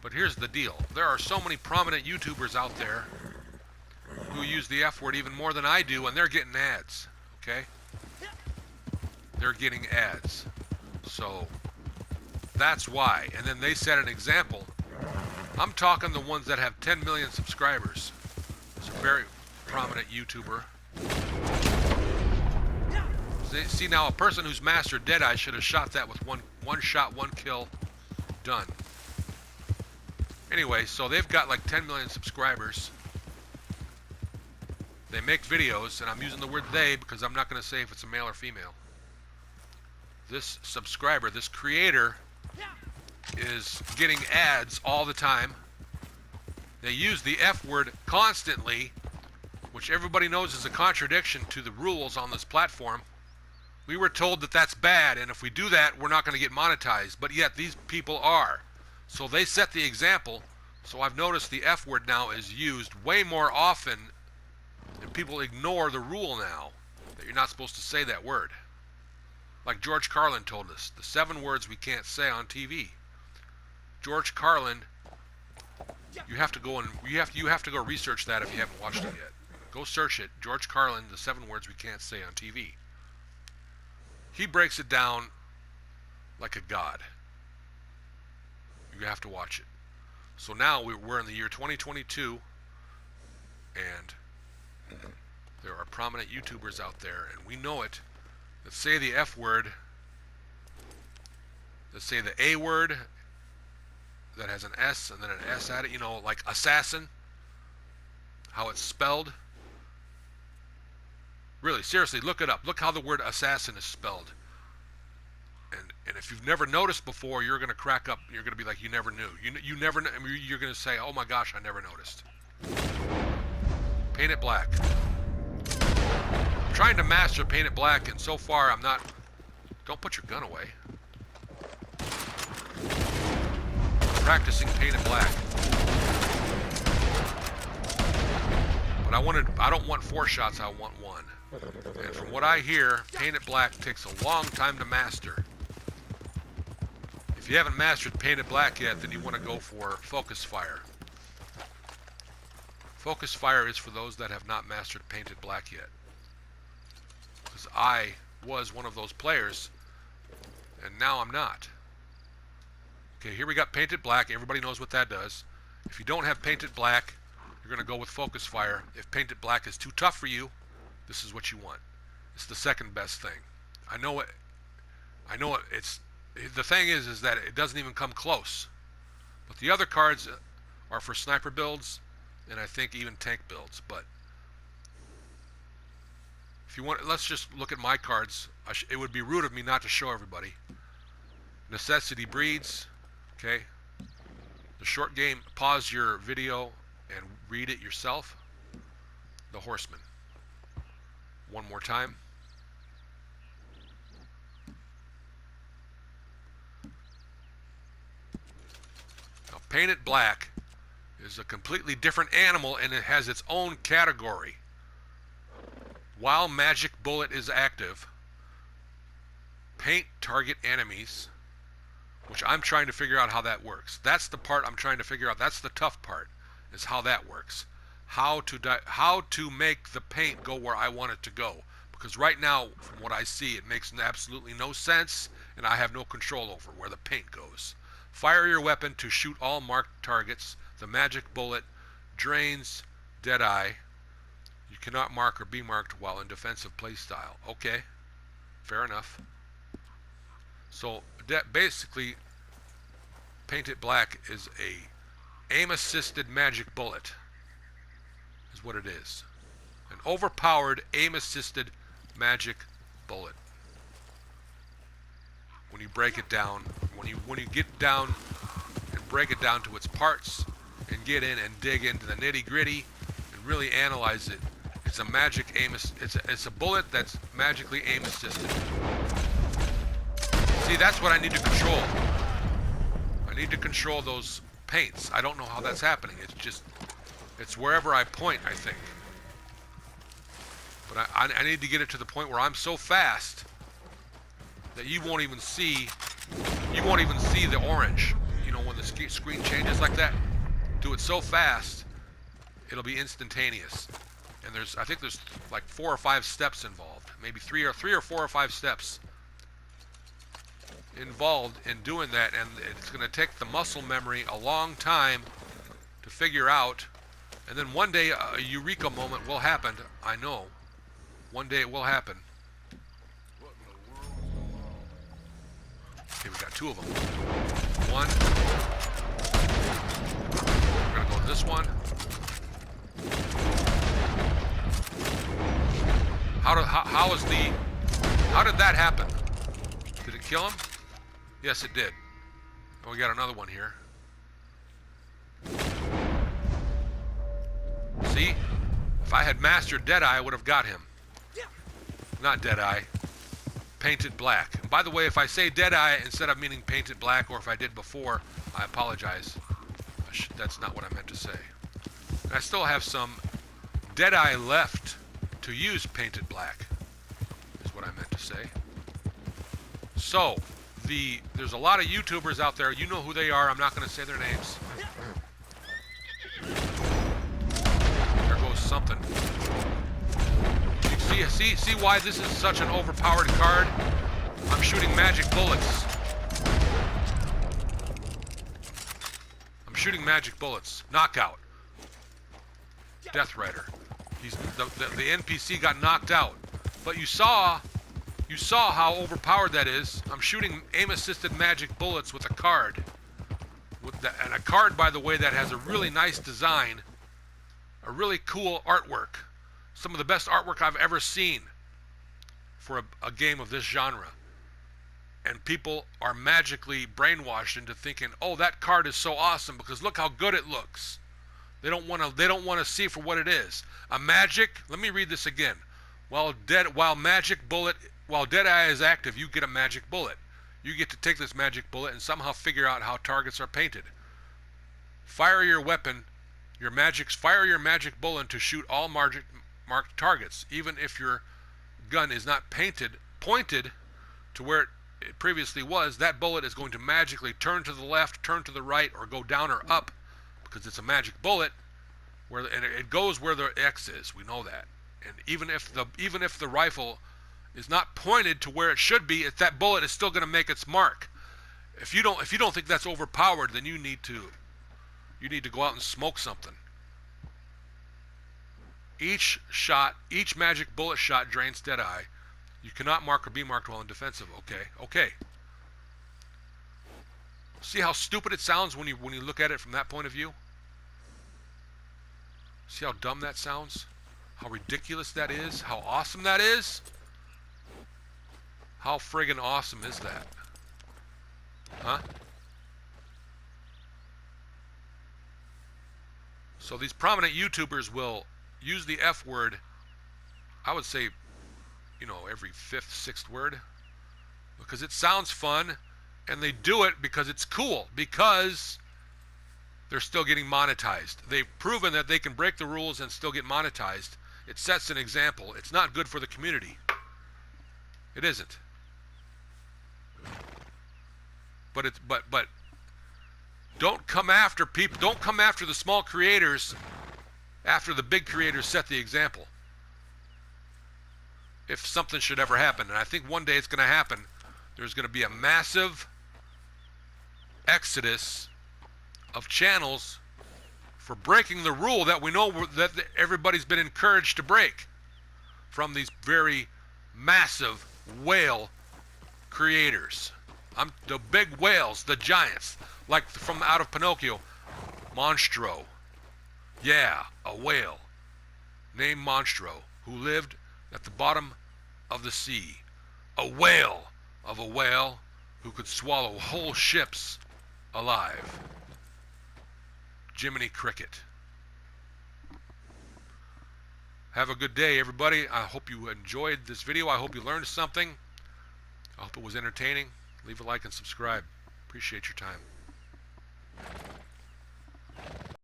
But here's the deal. There are so many prominent YouTubers out there who use the F word even more than I do, and they're getting ads, okay? They're getting ads. So that's why. And then they set an example. I'm talking the ones that have 10 million subscribers. It's a very prominent YouTuber. See, now a person who's mastered Deadeye should have shot that with one shot, one kill, done. Anyway, so they've got like 10 million subscribers. They make videos, and I'm using the word they because I'm not going to say if it's a male or female. This subscriber, this creator, is getting ads all the time. They use the F word constantly, which everybody knows is a contradiction to the rules on this platform. We were told that that's bad, and if we do that, we're not going to get monetized, but yet these people are. So they set the example. So I've noticed the F word now is used way more often, and people ignore the rule now that you're not supposed to say that word. Like George Carlin told us, the 7 words we can't say on TV. George Carlin, you have to go research that if you haven't watched it yet. Go search it. George Carlin, the 7 words we can't say on TV. He breaks it down like a god. You have to watch it. So now we're in the year 2022, and there are prominent YouTubers out there, and we know it, that say the F word, that say the A word, that has an S and then an S at it, you know, like assassin, how it's spelled. Really, seriously, look it up. Look how the word assassin is spelled. And if you've never noticed before, you're going to crack up. You're going to be like, you never knew. You never. I mean, you're going to say, oh my gosh, I never noticed. Paint it black. I'm trying to master paint it black, and so far I'm not. Don't put your gun away. Practicing paint it black. But I don't want 4 shots, I want 1. And from what I hear, paint it black takes a long time to master. If you haven't mastered paint it black yet, then you want to go for focus fire. Focus fire is for those that have not mastered paint it black yet. Because I was one of those players, and now I'm not. Okay, here we got painted black. Everybody knows what that does. If you don't have painted black, you're going to go with focus fire. If painted black is too tough for you, this is what you want. It's the second best thing. I know it. It's the thing is that it doesn't even come close. But the other cards are for sniper builds, and I think even tank builds. But if you want, let's just look at my cards. It would be rude of me not to show everybody. Necessity breeds. Okay. The short game. Pause your video and read it yourself. The Horseman. One more time. Now, painted black is a completely different animal, and it has its own category. While Magic Bullet is active, paint target enemies, which I'm trying to figure out how that works. That's the part I'm trying to figure out. That's the tough part, is how that works. How to make the paint go where I want it to go. Because right now, from what I see, it makes absolutely no sense, and I have no control over where the paint goes. Fire your weapon to shoot all marked targets. The magic bullet drains Deadeye. You cannot mark or be marked while in defensive playstyle. Okay, fair enough. So basically, painted black is a aim-assisted magic bullet. Is what it is. An overpowered aim-assisted magic bullet. When you break it down, when you get down and break it down to its parts and get in and dig into the nitty-gritty and really analyze it, it's a magic aim. It's a bullet that's magically aim-assisted. See, that's what I need to control. I need to control those paints. I don't know how that's happening. It's wherever I point, I think. But I need to get it to the point where I'm so fast that you won't even see the orange. You know, when the screen changes like that, do it so fast, it'll be instantaneous. And I think there's like 4 or 5 steps involved, maybe 3 or 4 or 5 steps involved in doing that, and it's going to take the muscle memory a long time to figure out. And then one day a eureka moment will happen. I know. One day it will happen. Okay, we got 2 of them. One. We're going to go to this one. How did that happen? Did it kill him? Yes, it did. Oh, we got another one here. See? If I had mastered Deadeye, I would have got him. Not Deadeye. Painted black. And by the way, if I say Deadeye instead of meaning painted black, or if I did before, I apologize. That's not what I meant to say. And I still have some Deadeye left to use painted black, is what I meant to say. So, there's a lot of YouTubers out there. You know who they are. I'm not going to say their names. There goes something. You see why this is such an overpowered card? I'm shooting magic bullets. I'm shooting magic bullets. Knockout. Death Rider. The NPC got knocked out. But you saw how overpowered that is. I'm shooting aim-assisted magic bullets with a card. And a card, by the way, that has a really nice design. A really cool artwork. Some of the best artwork I've ever seen for a game of this genre. And people are magically brainwashed into thinking, oh, that card is so awesome because look how good it looks. They don't want to see it for what it is. A magic, let me read this again. While Deadeye is active, you get a magic bullet. You get to take this magic bullet and somehow figure out how targets are painted. Fire your weapon, fire your magic bullet to shoot all marked targets, even if your gun is not pointed to where it previously was. That bullet is going to magically turn to the left, turn to the right, or go down or up, because it's a magic bullet, and it goes where the X is. We know that. And even if the rifle is not pointed to where it should be, that bullet is still going to make its mark. If you don't think that's overpowered, then you need to go out and smoke something. Each magic bullet shot drains Deadeye. You cannot mark or be marked while in defensive. Okay. See how stupid it sounds when you look at it from that point of view? See how dumb that sounds? How ridiculous that is? How awesome that is? How friggin' awesome is that? Huh? So these prominent YouTubers will use the F word, I would say, every 5th, 6th word, because it sounds fun, and they do it because it's cool, because they're still getting monetized. They've proven that they can break the rules and still get monetized. It sets an example. It's not good for the community. It isn't. But don't come after people. Don't come after the small creators after the big creators set the example. If something should ever happen, and I think one day it's going to happen, there's going to be a massive exodus of channels for breaking the rule that we know that everybody's been encouraged to break from these very massive whale creators. The big whales, the giants, like from out of Pinocchio, Monstro. Yeah, a whale named Monstro who lived at the bottom of the sea. A whale of a whale who could swallow whole ships alive. Jiminy Cricket. Have a good day, everybody. I hope you enjoyed this video. I hope you learned something. I hope it was entertaining. Leave a like and subscribe. Appreciate your time.